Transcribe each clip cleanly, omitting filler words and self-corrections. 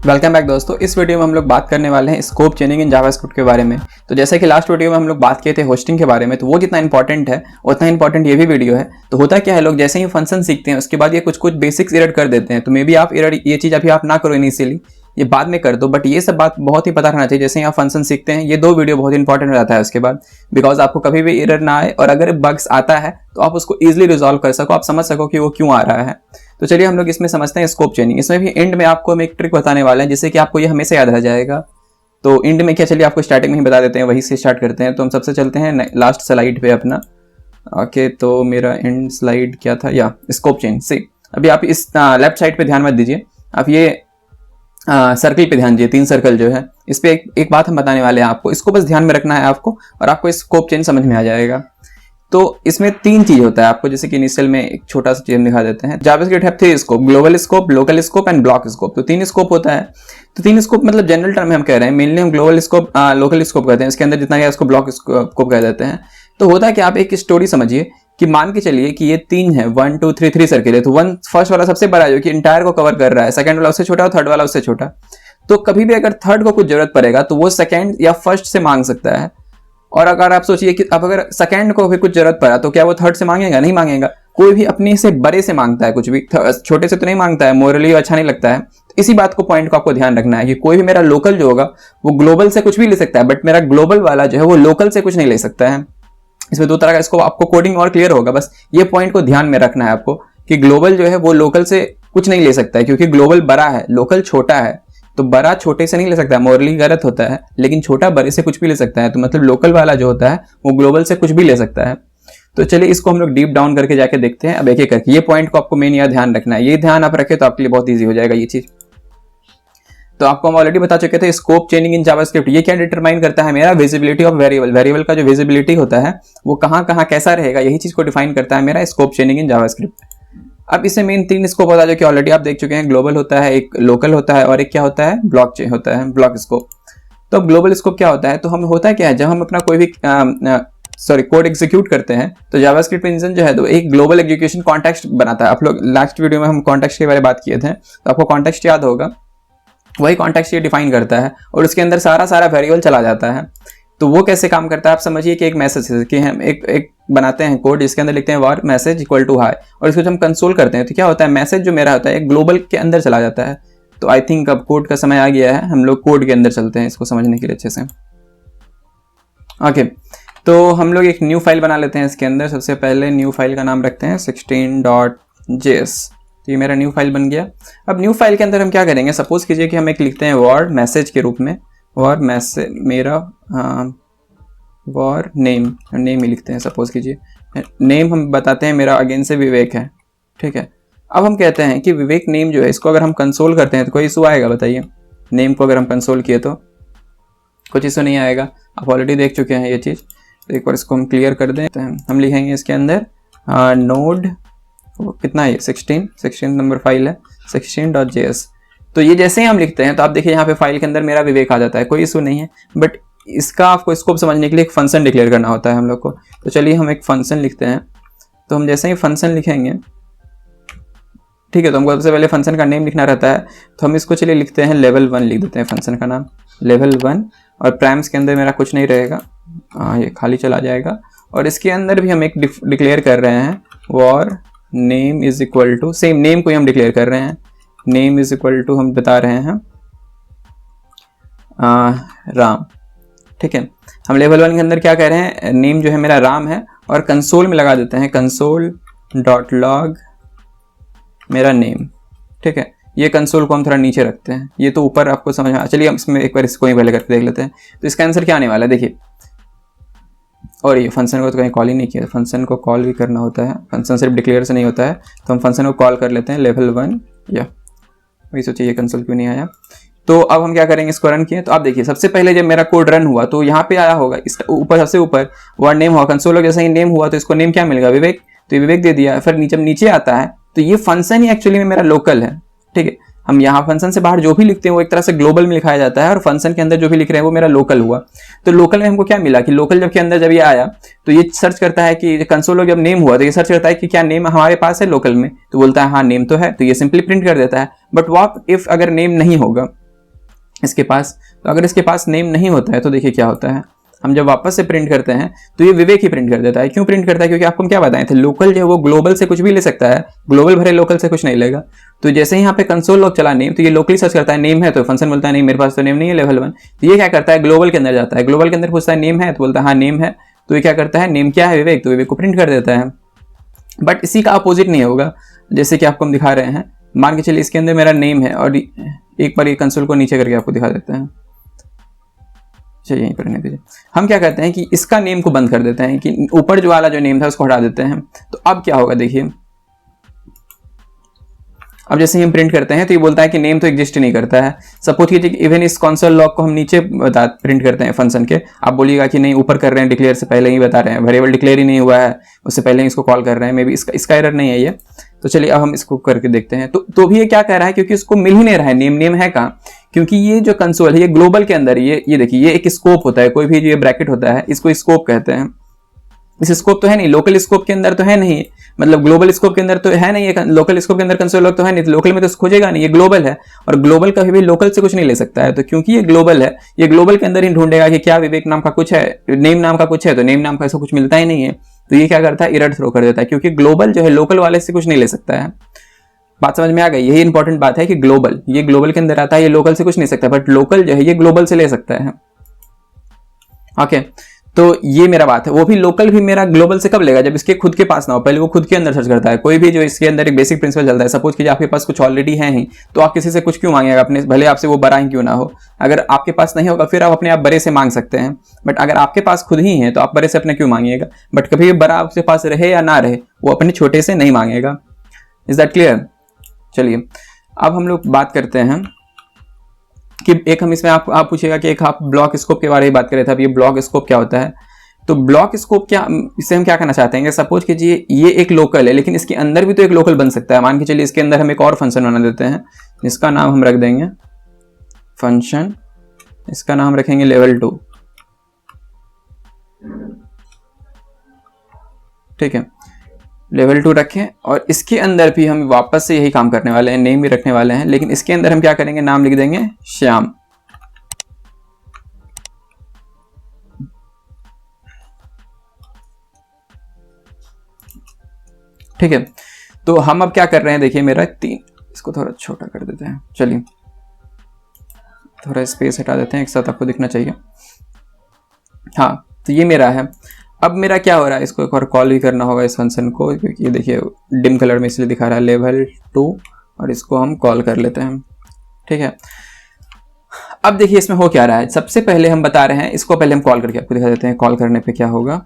Welcome back दोस्तों। इस video में हम लोग बात करने वाले हैं स्कोप चेनिंग इन जावास्क्रिप्ट के बारे में। तो जैसे कि लास्ट वीडियो में हम लोग बात किए थे होस्टिंग के बारे में, तो वो जितना इंपॉर्टेंट है उतना इंपॉर्टेंट ये भी वीडियो है। तो होता क्या है, लोग जैसे ही फंक्शन सीखते हैं उसके बाद ये कुछ बेसिक्स एरर कर देते हैं। तो मे बी आप एरर ये चीज़ अभी आप ना करो इनिशियली, ये बाद में कर दो, बट ये सब बात बहुत ही पता रहना चाहिए। जैसे ही आप फंक्शन सीखते हैं ये 2 वीडियो बहुत इंपॉर्टेंट हो जाता है उसके बाद, बिकॉज आपको कभी भी एरर ना आए और अगर बग्स आता है तो आप उसको ईजिली रिजॉल्व कर सको, आप समझ सको कि वो क्यों आ रहा है। तो चलिए हम लोग इसमें समझते हैं स्कोप चेनिंग। इसमें भी एंड में आपको हम एक ट्रिक बताने वाले हैं जिससे कि आपको ये हमेशा याद रह जाएगा। तो एंड में क्या, चलिए आपको स्टार्टिंग में ही बता देते हैं, वहीं से स्टार्ट करते हैं। तो हम सबसे चलते हैं लास्ट स्लाइड पे अपना। ओके, तो मेरा एंड स्लाइड क्या था, या स्कोप चेन से। अभी आप इस लेफ्ट साइड पे ध्यान मत दीजिए, आप ये सर्कल पे ध्यान दीजिए। 3 सर्कल जो है इस पे एक बात हम बताने वाले हैं आपको, इसको बस ध्यान में रखना है आपको और आपको स्कोप चेन समझ में आ जाएगा। तो इसमें 3 चीज होता है आपको, जैसे कि इनिशियल में एक छोटा सा चीज दिखा देते हैं। जावास्क्रिप्ट है 3 scope, global scope, local scope and block scope. तो 3 स्कोप होता है। तो 3 स्कोप मतलब जनरल टर्म में हम कह रहे हैं, मेनली हम ग्लोबल स्कोप लोकल स्कोप कहते हैं, इसके अंदर जितना है उसको ब्लॉक स्कोप कह देते हैं। तो होता है कि आप एक स्टोरी समझिए कि मान के चलिए कि ये 3 है, 1 2 3 सर्किल है। तो फर्स्ट वाला सबसे बड़ा जो कि इंटायर को कवर कर रहा है, सेकंड वाला उससे छोटा और थर्ड वाला उससे छोटा। तो कभी भी अगर थर्ड को कुछ जरूरत पड़ेगा तो वो सेकंड या फर्स्ट से मांग सकता है। और अगर आप सोचिए कि अब अगर सेकंड को भी कुछ जरूरत पड़ा तो क्या वो थर्ड से मांगेगा? नहीं मांगेगा। कोई भी अपने से बड़े से मांगता है, कुछ भी छोटे से तो नहीं मांगता है, मोरली अच्छा नहीं लगता है। तो इसी बात को पॉइंट को आपको ध्यान रखना है कि कोई भी मेरा लोकल जो होगा वो ग्लोबल से कुछ भी ले सकता है, बट मेरा ग्लोबल वाला जो है वो लोकल से कुछ नहीं ले सकता है। इसमें 2 तरह का, इसको आपको कोडिंग और क्लियर होगा, बस ये पॉइंट को ध्यान में रखना है आपको कि ग्लोबल जो है वो लोकल से कुछ नहीं ले सकता है, क्योंकि ग्लोबल बड़ा है, लोकल छोटा है। तो बड़ा छोटे से नहीं ले सकता है, मोरली गलत होता है, लेकिन छोटा बड़े से कुछ भी ले सकता है। तो मतलब लोकल वाला जो होता है वो ग्लोबल से कुछ भी ले सकता है। तो चलिए इसको हम लोग डीप डाउन करके जाके देखते हैं अब एक एक करके। ये पॉइंट को आपको मेन यार ध्यान रखना है, ये ध्यान आप रखें तो आपके लिए बहुत ईजी हो जाएगा ये चीज। तो आपको हम ऑलरेडी बता चुके थे स्कोप चेनिंग इन जावास्क्रिप्ट ये क्या डिटरमाइन करता है, मेरा विजिबिलिटी ऑफ वेरिएबल। वेरिएबल का जो विजिबिलिटी होता है वो कहाँ कहाँ कैसा रहेगा, यही चीज को डिफाइन करता है मेरा स्कोप चेनिंग इन जावास्क्रिप्ट। अब इससे मेन 3 स्कोप होता है जो कि ऑलरेडी आप देख चुके हैं। ग्लोबल होता है, एक लोकल होता है और एक क्या होता है, ब्लॉक चेन होता है, ब्लॉक स्कोप। तो ग्लोबल स्कोप क्या होता है, तो हम होता है क्या है, जब हम अपना कोई भी कोड एग्जीक्यूट करते हैं तो जावास्क्रिप्ट इंजन जो है तो एक ग्लोबल एग्जीक्यूशन कॉन्टेक्स्ट बनाता है। आप लोग लास्ट वीडियो में हम कॉन्टेक्स्ट के बारे में बात किए थे, तो आपको कॉन्टेक्स्ट याद होगा, वही कॉन्टेक्स्ट ये डिफाइन करता है और उसके अंदर सारा वेरिएबल चला जाता है। तो वो कैसे काम करता है आप समझिए कि एक मैसेज है कि हम एक बनाते हैं कोड जिसके अंदर लिखते हैं वार मैसेज इक्वल टू हाई, और इसको जब हम कंसोल करते हैं तो क्या होता है, मैसेज जो मेरा होता है एक ग्लोबल के अंदर चला जाता है। तो आई थिंक अब कोड का समय आ गया है, हम लोग कोड के अंदर चलते हैं इसको समझने के लिए अच्छे से। ओके, तो हम लोग एक न्यू फाइल बना लेते हैं इसके अंदर। सबसे पहले न्यू फाइल का नाम रखते हैं 16.js। तो ये मेरा न्यू फाइल बन गया। अब न्यू फाइल के अंदर हम क्या करेंगे, सपोज कीजिए कि हम एक लिखते हैं वर्ड मैसेज के रूप में, और मैसेज मेरा वॉर नेम ही लिखते हैं। सपोज कीजिए नेम हम बताते हैं मेरा अगेन से विवेक है, ठीक है। अब हम कहते हैं कि विवेक नेम जो है इसको अगर हम कंसोल करते हैं तो कोई इशू आएगा बताइए? नेम को अगर हम कंसोल किए तो कुछ इशू नहीं आएगा, आप ऑलरेडी देख चुके हैं ये चीज़। तो एक बार इसको हम क्लियर कर देते हैं। हम लिखेंगे इसके अंदर नोड कितना है, 16 नंबर फाइल है 16.js। तो ये जैसे ही हम लिखते हैं तो आप देखिए यहाँ पे फाइल के अंदर मेरा विवेक आ जाता है, कोई इशू नहीं है। बट इसका आपको स्कोप समझने के लिए एक फंक्शन डिक्लेयर करना होता है हम लोग को। तो चलिए हम एक फंक्शन लिखते हैं। तो हम जैसे ही फंक्शन लिखेंगे, ठीक है, तो हमको सबसे पहले फंक्शन का नेम लिखना रहता है। तो हम इसको चलिए लिखते हैं लेवल 1 लिख देते हैं, फंक्शन का नाम लेवल 1। और प्राइम्स के अंदर मेरा कुछ नहीं रहेगा, ये खाली चला जाएगा। और इसके अंदर भी हम एक डिक्लेयर कर रहे हैं var name is equal to, same name को ही हम डिक्लेयर कर रहे हैं, नेम इज इक्वल टू हम बता रहे हैं राम, ठीक है। हम लेवल 1 के अंदर क्या कह रहे हैं, नेम जो है मेरा राम है, और कंसोल में लगा देते हैं console.log मेरा नेम, ठीक है। ये कंसोल को हम थोड़ा नीचे रखते हैं, ये तो ऊपर आपको समझ में। चलिए हम इसमें एक बार इसको ही पहले करके देख लेते हैं। तो इसका आंसर क्या आने वाला है देखिए। और ये फंक्शन को तो कहीं कॉल ही नहीं किया, फंक्शन को कॉल भी करना होता है, फंक्शन सिर्फ डिक्लेयर से नहीं होता है। तो हम फंक्शन को कॉल कर लेते हैं लेवल 1, या वही सोचिए ये कंसोल क्यों नहीं आया। तो अब हम क्या करेंगे, इसको रन किए। तो आप देखिए सबसे पहले जब मेरा कोड रन हुआ तो यहाँ पे आया होगा, इस ऊपर सबसे ऊपर वर्ड नेम हुआ, कंसोल जैसे ही नेम हुआ तो इसको नेम क्या मिलेगा, विवेक। तो ये विवेक दे दिया। फिर नीचे आता है तो ये फंक्शन ही एक्चुअली में मेरा लोकल है, ठीक है। हम यहाँ फंक्शन से बाहर जो भी लिखते हैं वो एक तरह से ग्लोबल में लिखाया जाता है, और फंक्शन के अंदर जो भी लिख रहे हैं वो मेरा लोकल हुआ। तो लोकल में हमको क्या मिला कि लोकल जब के अंदर जब ये आया तो ये सर्च करता है कि कंसोल जब नेम हुआ तो ये सर्च करता है कि क्या नेम हमारे पास है लोकल में। तो बोलता है हाँ नेम तो है, तो ये सिंपली प्रिंट कर देता है। बट व्हाट इफ अगर नेम नहीं होगा, इसके पास। तो अगर इसके पास नेम नहीं होता है तो देखिए क्या होता है, हम जब वापस से प्रिंट करते हैं तो ये विवेक ही प्रिंट कर देता है। क्यों प्रिंट करता है? क्योंकि आपको हम क्या बताए थे, लोकल जो है वो ग्लोबल से कुछ भी ले सकता है, ग्लोबल भरे लोकल से कुछ नहीं लेगा। तो जैसे ही यहाँ पे कंसोल लॉग चला नेम, तो ये लोकली सर्च करता है नेम है, तो फंक्शन बोलता है नहीं मेरे पास तो नेम नहीं है लेवल 1। तो ये क्या करता है, ग्लोबल के अंदर जाता है, ग्लोबल के अंदर पूछता है नेम है, तो बोलता है हाँ नेम है। तो ये क्या करता है, नेम क्या है विवेक, तो विवेक को प्रिंट कर देता है। बट इसी का अपोजिट नहीं होगा, जैसे कि आपको हम दिखा रहे हैं। मान के चलिए इसके अंदर मेरा नेम है, और एक बार ये कंसोल को नीचे करके आपको दिखा देते हैं। चलिए यहीं पर रहने दीजिए। हम क्या करते हैं कि इसका नेम को बंद कर देते हैं, कि ऊपर जो वाला जो नेम था उसको हटा देते हैं। तो अब क्या होगा देखिए, अब जैसे हम प्रिंट करते हैं तो ये बोलता है कि नेम तो एग्जिस्ट नहीं करता है। सपोज कीजिए कि इवन इस कंसोल लॉग को हम नीचे प्रिंट करते हैं फंक्शन के, आप बोलिएगा कि नहीं ऊपर कर रहे हैं, डिक्लेयर से पहले ही बता रहे हैं, वेरिएबल डिक्लेयर ही नहीं हुआ है, उससे पहले ही इसको कॉल कर रहे हैं, मे बी इसका एरर नहीं है ये। तो चलिए अब हम इसको करके देखते हैं। तो भी ये क्या कह रहा है, क्योंकि इसको मिल ही नहीं रहा है नेम, नेम है कहाँ, क्योंकि ये जो कंसोल है ये ग्लोबल के अंदर, ये देखिए ये एक स्कोप होता है, कोई भी जो ये ब्रैकेट होता है इसको स्कोप कहते हैं। इस स्कोप तो है नहीं, लोकल स्कोप के अंदर तो है नहीं, मतलब ग्लोबल स्कोप के अंदर तो है नहीं, लोकल स्कोप के अंदर कंसोल लॉग तो है नहीं, तो लोकल में तो खोजेगा नहीं, ये ग्लोबल है, और ग्लोबल कभी भी लोकल से कुछ नहीं ले सकता है। तो क्योंकि ये ग्लोबल है, ये ग्लोबल के अंदर ही ढूंढेगा कि क्या विवेक नाम का कुछ है, नेम नाम का कुछ है, तो नेम नाम का ऐसा कुछ मिलता ही नहीं है। तो ये क्या करता है, एरर थ्रो कर देता है, क्योंकि ग्लोबल जो है लोकल वाले से कुछ नहीं ले सकता है। बात समझ में आ गई? यही इंपॉर्टेंट बात है कि ग्लोबल, ये ग्लोबल के अंदर आता है, ये लोकल से कुछ नहीं सकता, बट लोकल जो है ये ग्लोबल से ले सकता है। ओके, तो ये मेरा बात है। वो भी लोकल भी मेरा ग्लोबल से कब लेगा, जब इसके खुद के पास ना हो, पहले वो खुद के अंदर सर्च करता है। कोई भी जो इसके अंदर एक बेसिक प्रिंसिपल चलता है, सपोज कीजिए आपके पास कुछ ऑलरेडी है ही, तो आप किसी से कुछ क्यों मांगेगा अपने, भले आपसे वो बड़ा ही क्यों ना हो। अगर आपके पास नहीं होगा फिर आप अपने आप बड़े से मांग सकते हैं, बट अगर आपके पास खुद ही है तो आप बड़े से अपने क्यों मांगिएगा। बट कभी भी बड़ा आपके पास रहे या ना रहे, वो अपने छोटे से नहीं मांगेगा। Is that clear? चलिए अब हम लोग बात करते हैं कि एक हम इसमें आप पूछेगा कि एक आप ब्लॉक स्कोप के बारे में बात कर रहे थे। अब ये ब्लॉक स्कोप क्या होता है, तो ब्लॉक स्कोप क्या, इससे हम क्या करना चाहते हैं, सपोज कीजिए ये एक लोकल है, लेकिन इसके अंदर भी तो एक लोकल बन सकता है। मान के चलिए इसके अंदर हम एक और फंक्शन बना देते हैं, जिसका नाम हम रख देंगे फंक्शन, इसका नाम रखेंगे लेवल 2। ठीक है, लेवल 2 रखें, और इसके अंदर भी हम वापस से यही काम करने वाले हैं, नेम भी रखने वाले हैं, लेकिन इसके अंदर हम क्या करेंगे, नाम लिख देंगे श्याम। ठीक है, तो हम अब क्या कर रहे हैं, देखिए मेरा 3, इसको थोड़ा छोटा कर देते हैं, चलिए थोड़ा स्पेस हटा देते हैं, एक साथ आपको दिखना चाहिए। हाँ, तो ये मेरा है। अब मेरा क्या हो रहा है, इसको एक और कॉल भी करना होगा इस फंक्शन को, क्योंकि ये देखिए डिम कलर में इसलिए दिखा रहा है लेवल 2, और इसको हम कॉल कर लेते हैं। ठीक है, अब देखिए इसमें हो क्या रहा है, सबसे पहले हम बता रहे हैं, इसको पहले हम कॉल करके आपको दिखा देते हैं। कॉल करने पे क्या होगा,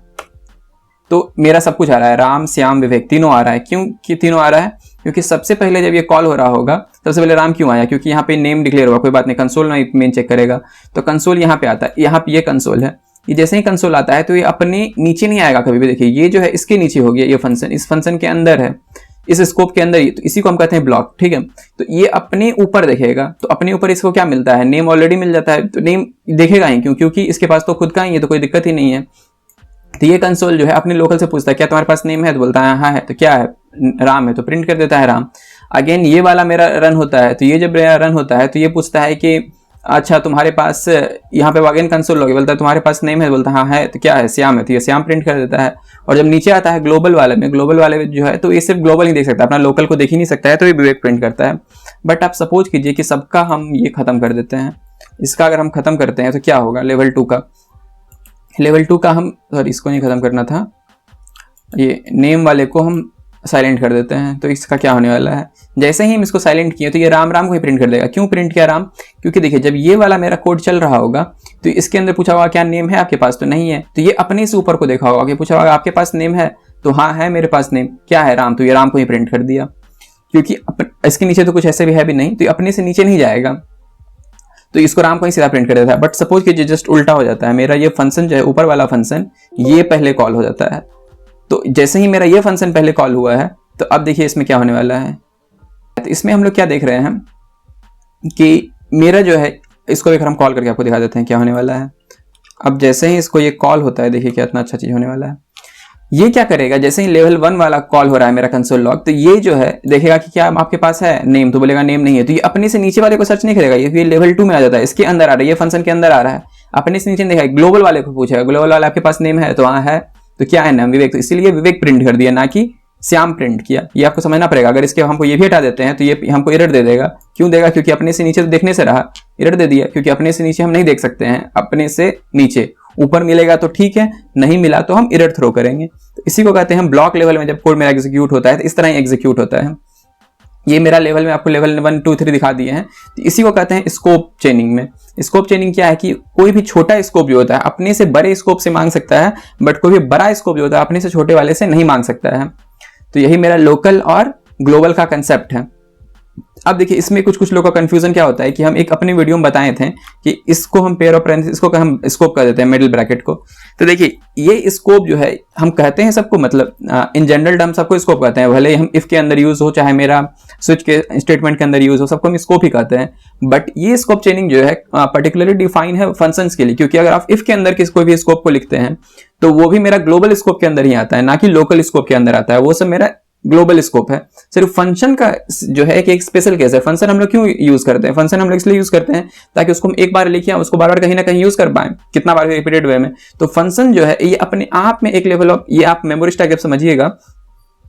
तो मेरा सब कुछ आ रहा है, राम श्याम विवेक तीनों आ रहा है। क्यों कि तीनों आ रहा है, क्योंकि सबसे पहले जब ये कॉल हो रहा होगा सबसे पहले राम क्यों आया, क्योंकि यहाँ पे नेम डिक्लेयर हुआ, कोई बात नहीं, कंसोल में मेन चेक करेगा, तो कंसोल यहाँ पे आता है, यहाँ पे ये कंसोल है, ये जैसे ही कंसोल आता है तो ये अपने नीचे नहीं आएगा कभी भी। देखिए ये जो है इसके नीचे हो गया, ये फंक्शन इस फंक्शन के अंदर है, इस स्कोप के अंदर ही, तो इसी को हम कहते हैं ब्लॉक। ठीक है, तो ये अपने ऊपर देखेगा, तो अपने ऊपर इसको क्या मिलता है, नेम ऑलरेडी मिल जाता है, तो नेम देखेगा ही क्यों, क्योंकि इसके पास तो खुद का ही है, तो कोई दिक्कत ही नहीं है। तो ये कंसोल जो है अपने लोकल से पूछता है क्या तुम्हारे पास नेम है, तो बोलता है हाँ है, तो क्या है, राम है, तो प्रिंट कर देता है राम। अगेन ये वाला मेरा रन होता है, तो ये जब मेरा रन होता है तो ये पूछता है कि अच्छा तुम्हारे पास, यहाँ पे अगेन कंसोल लॉग, बोलता है तुम्हारे पास नेम है, बोलता है हाँ है, तो क्या है, श्याम है, तो ये श्याम प्रिंट कर देता है। और जब नीचे आता है ग्लोबल वाले में, ग्लोबल वाले जो है तो ये सिर्फ ग्लोबल ही देख सकता है, अपना लोकल को देख ही नहीं सकता है, तो ये विवेक प्रिंट करता है। बट आप सपोज कीजिए कि सबका हम ये खत्म कर देते हैं, इसका अगर हम खत्म करते हैं तो क्या होगा, लेवल 2 का, लेवल 2 का हम, सॉरी इसको नहीं खत्म करना था, ये नेम वाले को हम साइलेंट कर देते हैं। तो इसका क्या होने वाला है, जैसे ही हम इसको साइलेंट किए तो ये राम राम को ही प्रिंट कर देगा। क्यों प्रिंट किया राम, क्योंकि देखिए जब ये वाला मेरा कोड चल रहा होगा तो इसके अंदर पूछा होगा क्या नेम है आपके पास, तो नहीं है, तो ये अपने से ऊपर को देखा होगा कि पूछा होगा आपके पास नेम है, तो हाँ है मेरे पास नेम, क्या है राम, तो ये राम को ही प्रिंट कर दिया। क्योंकि इसके नीचे तो कुछ ऐसे भी है भी नहीं, तो ये अपने से नीचे नहीं जाएगा, तो इसको राम को ही सीधा प्रिंट कर देता है। बट सपोज कि जस्ट उल्टा हो जाता है, मेरा ये फंक्शन जो है ऊपर वाला फंक्शन ये पहले कॉल हो जाता है। तो जैसे ही मेरा ये फंक्शन पहले कॉल हुआ है तो अब देखिए इसमें क्या होने वाला है, तो इसमें हम लोग क्या देख रहे हैं कि मेरा जो है, इसको एक हम कॉल करके आपको दिखा देते हैं क्या होने वाला है। अब जैसे ही इसको ये कॉल होता है, देखिए क्या इतना अच्छा चीज होने वाला है। ये क्या करेगा, जैसे ही लेवल 1 वाला कॉल हो रहा है मेरा कंसोल लॉग, तो ये जो है देखेगा कि क्या आपके पास है नेम, तो बोलेगा नेम नहीं है, तो ये अपने से नीचे वाले को सर्च नहीं करेगा, ये लेवल 2 में आ जाता है, इसके अंदर आ रहा है, ये फंक्शन के अंदर आ रहा है, अपने से नीचे नहीं देखा, ग्लोबल वाले को पूछेगा, ग्लोबल वाला आपके पास नेम है, तो हाँ है, तो क्या है नाम, विवेक, तो इसीलिए विवेक प्रिंट कर दिया, ना कि श्याम प्रिंट किया। ये आपको समझना पड़ेगा। अगर इसके हमको ये भी हटा देते हैं तो ये हमको एरर दे देगा। क्यों देगा? क्योंकि अपने से नीचे तो देखने से रहा, एरर दे दिया, क्योंकि अपने से नीचे हम नहीं देख सकते हैं, अपने से नीचे, ऊपर मिलेगा तो ठीक है, नहीं मिला तो हम एरर थ्रो करेंगे। तो इसी को कहते हैं हम ब्लॉक लेवल में जब कोड मेरा एग्जीक्यूट होता है तो इस तरह ही एग्जीक्यूट होता है। ये मेरा लेवल में आपको लेवल 1 2 3 दिखा दिए हैं। तो इसी को कहते हैं स्कोप चेनिंग में। स्कोप चेनिंग क्या है कि कोई भी छोटा स्कोप जो होता है अपने से बड़े स्कोप से मांग सकता है, बट कोई भी बड़ा स्कोप जो होता है अपने से छोटे वाले से नहीं मांग सकता है। तो यही मेरा लोकल और ग्लोबल का कंसेप्ट है। अब देखिए इसमें कुछ लोगों का कंफ्यूजन क्या होता है कि हम एक अपने वीडियो में बताए थे कि इसको हम पेयर ऑफ पैरेंथेसिस, इसको हम स्कोप कर देते हैं मिडिल ब्रैकेट को। तो देखिए ये स्कोप जो है हम कहते हैं सबको, मतलब इन जनरल टर्म सबको स्कोप कहते हैं, भले हम इफ के अंदर यूज हो चाहे मेरा स्विच के स्टेटमेंट के अंदर यूज हो, सबको हम स्कोप ही कहते हैं। बट ये स्कोप चेनिंग जो है पर्टिकुलरली डिफाइन है फंक्शंस के लिए, क्योंकि अगर आप इफ के अंदर कोई भी स्कोप को लिखते हैं तो वो भी मेरा ग्लोबल स्कोप के अंदर ही आता है, ना कि लोकल स्कोप के अंदर आता है। वो सब मेरा ग्लोबल स्कोप है। सिर्फ फंक्शन का जो है कि एक स्पेशल केस है। फंक्शन हम लोग क्यों यूज करते हैं? फंक्शन हम लोग इसलिए यूज करते हैं ताकि उसको हम एक बार लिखे उसको बार बार कहीं ना कहीं यूज कर पाए, कितना बार रिपीटेड वे में। तो फंक्शन जो है ये अपने आप में एक लेवल ऑफ, ये आप मेमोरी स्टैक जब समझिएगा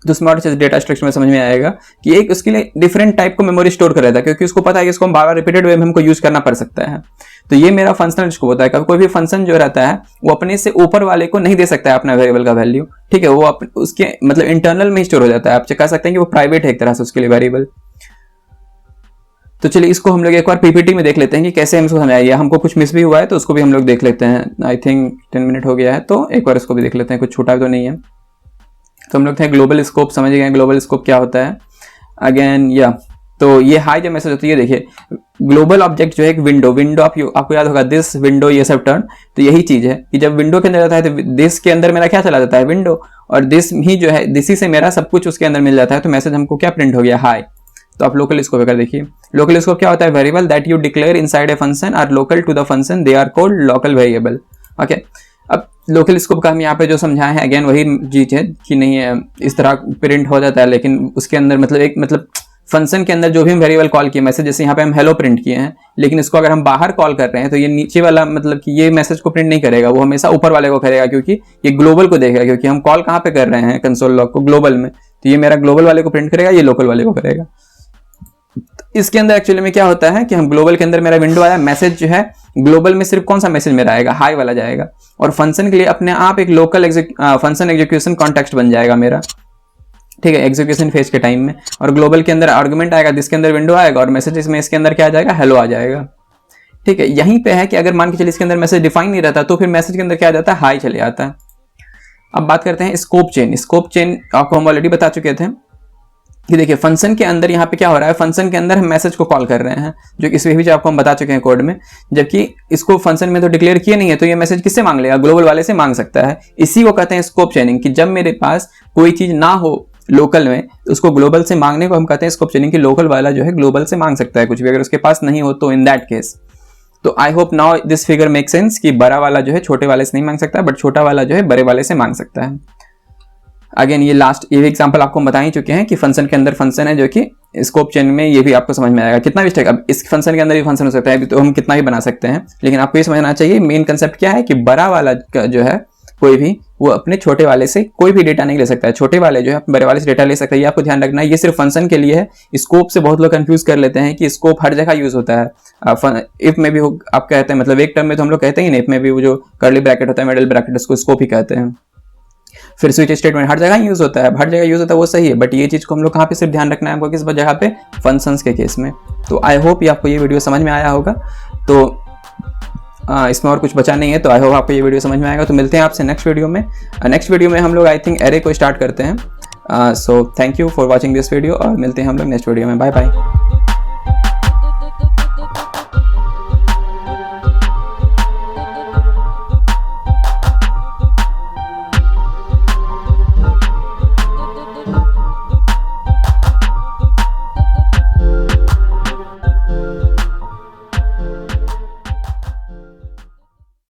तो उसमें और डेटा स्ट्रक्चर में समझ में आएगा कि एक उसके लिए डिफरेंट टाइप को मेमोरी स्टोर कर रहा था, क्योंकि उसको पता है कि इसको हम बार बार रिपीटेड वे में हमको यूज करना पड़ सकता है। तो ये मेरा फंक्शनल स्कोप होता है। कभी कोई भी फंक्शन जो रहता है वो अपने से ऊपर वाले को नहीं दे सकता है अपना वेरिएबल का वैल्यू, ठीक है, वो उसके मतलब इंटरनल में ही स्टोर हो जाता है। आप कह सकते हैं कि वो प्राइवेट है एक तरह से उसके लिए वेरिएबल। तो चलिए इसको हम लोग एक बार पीपीटी में देख लेते हैं कि कैसे हम इसको समझाइए। हमको कुछ मिस भी हुआ है तो उसको भी हम लोग देख लेते हैं। आई थिंक 10 मिनट हो गया है तो एक बार इसको भी देख लेते हैं, कुछ छूटा तो नहीं है। तो हम लोग थे ग्लोबल स्कोप, समझ गए ग्लोबल स्कोप क्या होता है। अगेन तो ये हाई जब मैसेज होती है, देखिए ग्लोबल ऑब्जेक्ट जो है एक विंडो आपको याद होगा, दिस विंडो ये सब टर्न। तो यही चीज है कि जब विंडो के अंदर जाता है तो दिस के अंदर मेरा क्या चला जाता है, विंडो, और दिस ही जो है दिस ही से मेरा सब कुछ उसके अंदर मिल जाता है। तो मैसेज हमको क्या प्रिंट हो गया, हाई। तो आप लोकल स्कोप अगर देखिए, लोकल स्कोप क्या होता है, variable that you declare inside a function are local to the function, they are called local variable. Okay, अब लोकल स्कोप का हम यहाँ पे जो समझाए हैं अगेन वही चीज है कि नहीं है इस तरह प्रिंट हो जाता है, लेकिन उसके अंदर मतलब फंक्शन के अंदर जो भी हम वेरिएबल कॉल किए, मैसेज जैसे यहाँ पे हम हेलो प्रिंट किए हैं, लेकिन इसको अगर हम बाहर कॉल कर रहे हैं तो ये नीचे वाला मतलब कि ये मैसेज को प्रिंट नहीं करेगा, वो हमेशा ऊपर वाले को करेगा, क्योंकि ये ग्लोबल को देखेगा, क्योंकि हम कॉल कहाँ पे कर रहे हैं कंसोल लॉग को, ग्लोबल में। तो ये मेरा ग्लोबल वाले को प्रिंट करेगा, ये लोकल वाले को करेगा। इसके अंदर एक्चुअली में क्या होता है कि हम ग्लोबल के अंदर मेरा विंडो आया, मैसेज जो है ग्लोबल में सिर्फ कौन सा मैसेज मेरा आएगा, हाई वाला जाएगा, और फंक्शन के लिए अपने आप एक लोकल फंक्शन एग्जीक्यूशन कॉन्टेक्स्ट बन जाएगा मेरा, ठीक है, एग्जीक्यूशन फेज के टाइम में। और ग्लोबल के अंदर आर्गुमेंट आएगा जिसके अंदर विंडो आएगा, और मैसेज में इसके अंदर क्या आ जाएगा, हेलो आ जाएगा, ठीक है। यहीं पे है कि अगर मान के चलिए इसके अंदर मैसेज डिफाइन नहीं रहता तो फिर मैसेज के अंदर क्या आ जाता है, हाई चले आता है। अब बात करते हैं स्कोप चेन। स्कोप चेन आपको हम ऑलरेडी बता चुके थे कि देखिए फंक्शन के अंदर यहाँ पे क्या हो रहा है, फंक्शन के अंदर हम मैसेज को कॉल कर रहे हैं, जो इस भी आपको हम बता चुके हैं कोड में, जबकि इसको फंक्शन में तो डिक्लेयर किए नहीं है, तो ये मैसेज किससे मांग लेगा, ग्लोबल वाले से मांग सकता है। इसी को कहते हैं स्कोप चेनिंग, कि जब मेरे पास कोई चीज ना हो लोकल में तो उसको ग्लोबल से मांगने को हम कहते हैं स्कोप चेनिंग, कि लोकल वाला जो है ग्लोबल से मांग सकता है कुछ भी, अगर उसके पास नहीं हो तो इन दैट केस। तो I hope now this figure make sense कि बड़ा वाला जो है छोटे वाले से नहीं मांग सकता, बट छोटा वाला जो है बड़े वाले से मांग सकता है। अगेन ये भी एग्जांपल आपको बता ही चुके हैं कि फंक्शन के अंदर फंक्शन है, जो कि स्कोप चेन में ये भी आपको समझ में आएगा। कितना भी अब इस फंक्शन के अंदर भी फंक्शन हो सकता है, तो हम कितना भी बना सकते हैं, लेकिन आपको ये समझना चाहिए मेन कंसेप्ट क्या है कि बड़ा वाला जो है कोई भी वो अपने छोटे वाले से कोई भी डेटा नहीं ले सकता है, छोटे वाले जो है बड़े वाले से डेटा ले सकता है। ये आपको ध्यान रखना है, ये सिर्फ फंक्शन के लिए है। स्कोप से बहुत लोग कंफ्यूज कर लेते हैं कि स्कोप हर जगह यूज होता है। इफ में भी आप कहते हैं, मतलब एक टर्म में तो हम लोग कहते ही नहीं, इफ में भी वो जो कर्ली ब्रैकेट होता है, मिडिल ब्रैकेट, उसको स्कोप ही कहते हैं। फिर स्विच स्टेटमेंट हर जगह यूज होता है, हर जगह यूज होता है, वो सही है, बट ये चीज को हम लोग कहाँ पे सिर्फ ध्यान रखना है हमको, किस जगह पे, फंक्शंस के केस में। तो आई होप ये आपको ये वीडियो समझ में आया होगा। तो इसमें और कुछ बचा नहीं है, तो आई होप आपको ये वीडियो समझ में आएगा। तो मिलते हैं आपसे नेक्स्ट वीडियो में। नेक्स्ट वीडियो में हम लोग आई थिंक एरे को स्टार्ट करते हैं। So thank you for watching this video, और मिलते हैं हम लोग नेक्स्ट वीडियो में। Bye bye.